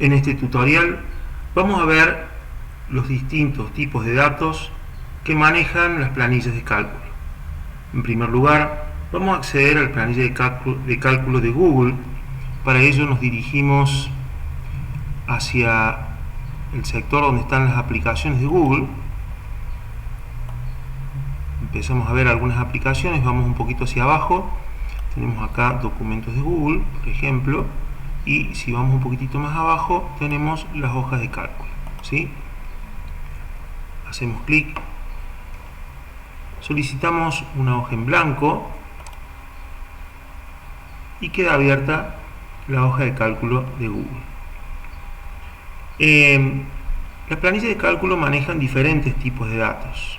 En este tutorial vamos a ver los distintos tipos de datos que manejan las planillas de cálculo. En primer lugar, vamos a acceder a la planilla de cálculo de Google. Para ello nos dirigimos hacia el sector donde están las aplicaciones de Google. Empezamos a ver algunas aplicaciones, vamos un poquito hacia abajo. Tenemos acá documentos de Google, por ejemplo, y si vamos un poquitito más abajo tenemos las hojas de cálculo, ¿sí? Hacemos clic, solicitamos una hoja en blanco y queda abierta la hoja de cálculo de Google. Las planillas de cálculo manejan diferentes tipos de datos.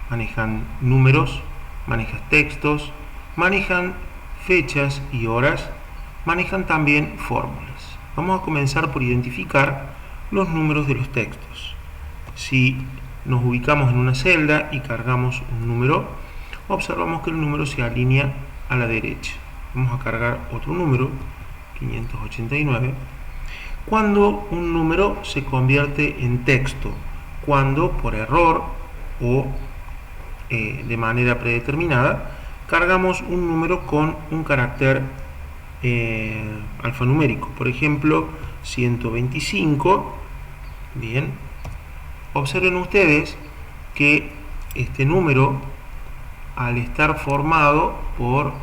Manejan números, manejan textos, manejan fechas y horas, manejan también fórmulas. Vamos a comenzar por identificar los números de los textos. Si nos ubicamos en una celda y cargamos un número, observamos que el número se alinea a la derecha. Vamos a cargar otro número, 589. Cuando un número se convierte en texto, cuando por error o de manera predeterminada cargamos un número con un carácter alfanumérico, por ejemplo 125. Bien, observen ustedes que este número, al estar formado por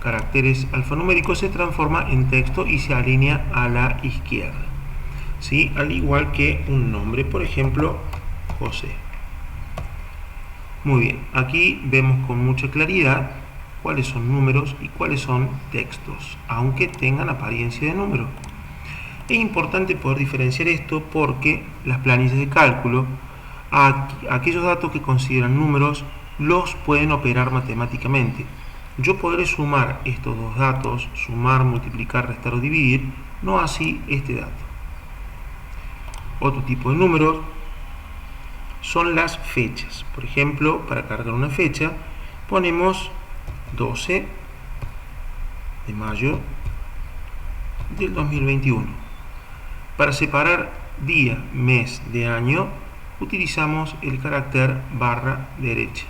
caracteres alfanuméricos, se transforma en texto y se alinea a la izquierda, ¿sí? Al igual que un nombre, por ejemplo José. Muy bien, aquí vemos con mucha claridad cuáles son números y cuáles son textos, aunque tengan apariencia de número. Es importante poder diferenciar esto porque las planillas de cálculo, aquellos datos que consideran números, los pueden operar matemáticamente. Yo podré sumar estos dos datos, sumar, multiplicar, restar o dividir, no así este dato. Otro tipo de números son las fechas. Por ejemplo, para cargar una fecha, ponemos 12 de mayo del 2021. Para separar día, mes de año, utilizamos el carácter barra derecha.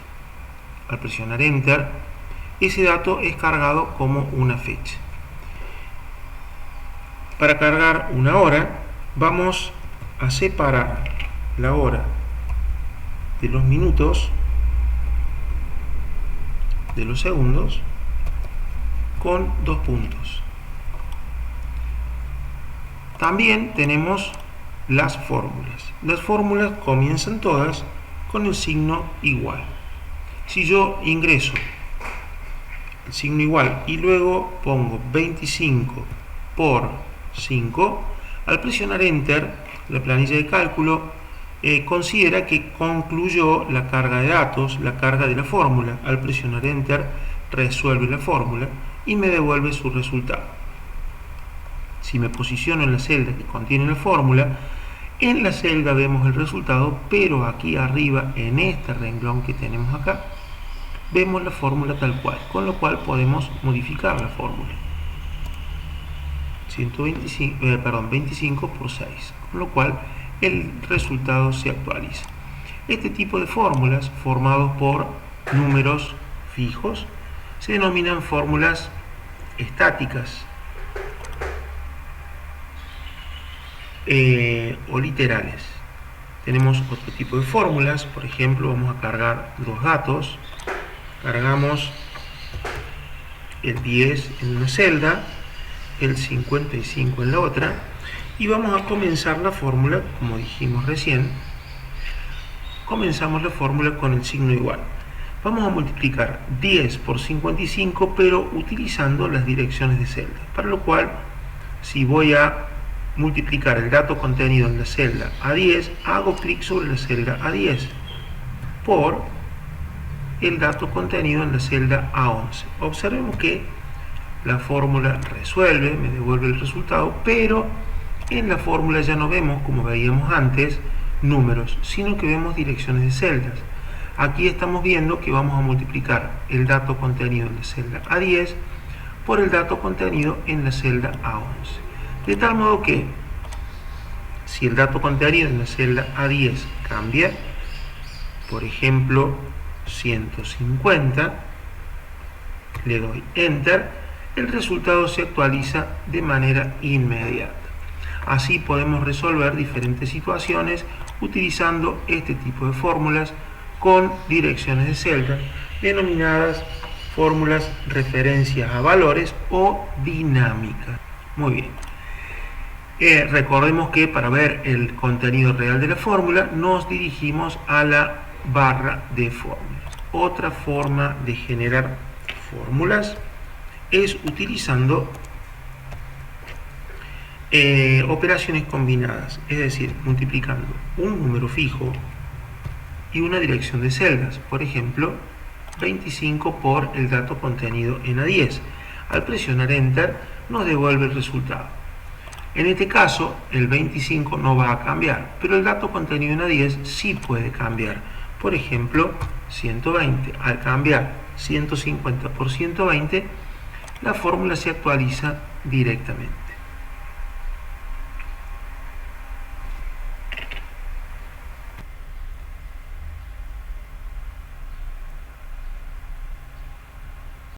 Al presionar Enter, ese dato es cargado como una fecha. Para cargar una hora, vamos a separar la hora de los minutos, de los segundos, con dos puntos. También tenemos las fórmulas. Las fórmulas comienzan todas con el signo igual. Si yo ingreso el signo igual y luego pongo 25 por 5, al presionar Enter, la planilla de cálculo considera que concluyó la carga de datos, la carga de la fórmula. Al presionar Enter, resuelve la fórmula y me devuelve su resultado. Si me posiciono en la celda que contiene la fórmula, en la celda vemos el resultado, pero aquí arriba, en este renglón que tenemos acá, vemos la fórmula tal cual, con lo cual podemos modificar la fórmula. 25 por 6, con lo cual el resultado se actualiza. Este tipo de fórmulas, formados por números fijos, se denominan fórmulas estáticas o literales. Tenemos otro tipo de fórmulas, por ejemplo, vamos a cargar dos datos. Cargamos el 10 en una celda, el 55 en la otra, y vamos a comenzar la fórmula, como dijimos recién. Comenzamos la fórmula con el signo igual. Vamos a multiplicar 10 por 55, pero utilizando las direcciones de celda, para lo cual, si voy a multiplicar el dato contenido en la celda A10, hago clic sobre la celda A10 por el dato contenido en la celda A11. Observemos que la fórmula resuelve, me devuelve el resultado, pero en la fórmula ya no vemos, como veíamos antes, números, sino que vemos direcciones de celdas. Aquí estamos viendo que vamos a multiplicar el dato contenido en la celda A10 por el dato contenido en la celda A11. De tal modo que si el dato contenido en la celda A10 cambia, por ejemplo 150, le doy Enter, el resultado se actualiza de manera inmediata. Así podemos resolver diferentes situaciones utilizando este tipo de fórmulas con direcciones de celda, denominadas fórmulas referencias a valores o dinámicas. Muy bien. Recordemos que para ver el contenido real de la fórmula nos dirigimos a la barra de fórmulas. Otra forma de generar fórmulas es utilizando operaciones combinadas, es decir, multiplicando un número fijo y una dirección de celdas. Por ejemplo, 25 por el dato contenido en A10. Al presionar Enter nos devuelve el resultado. En este caso, el 25 no va a cambiar, pero el dato contenido en A10 sí puede cambiar. Por ejemplo, 120. Al cambiar 150 por 120, la fórmula se actualiza directamente.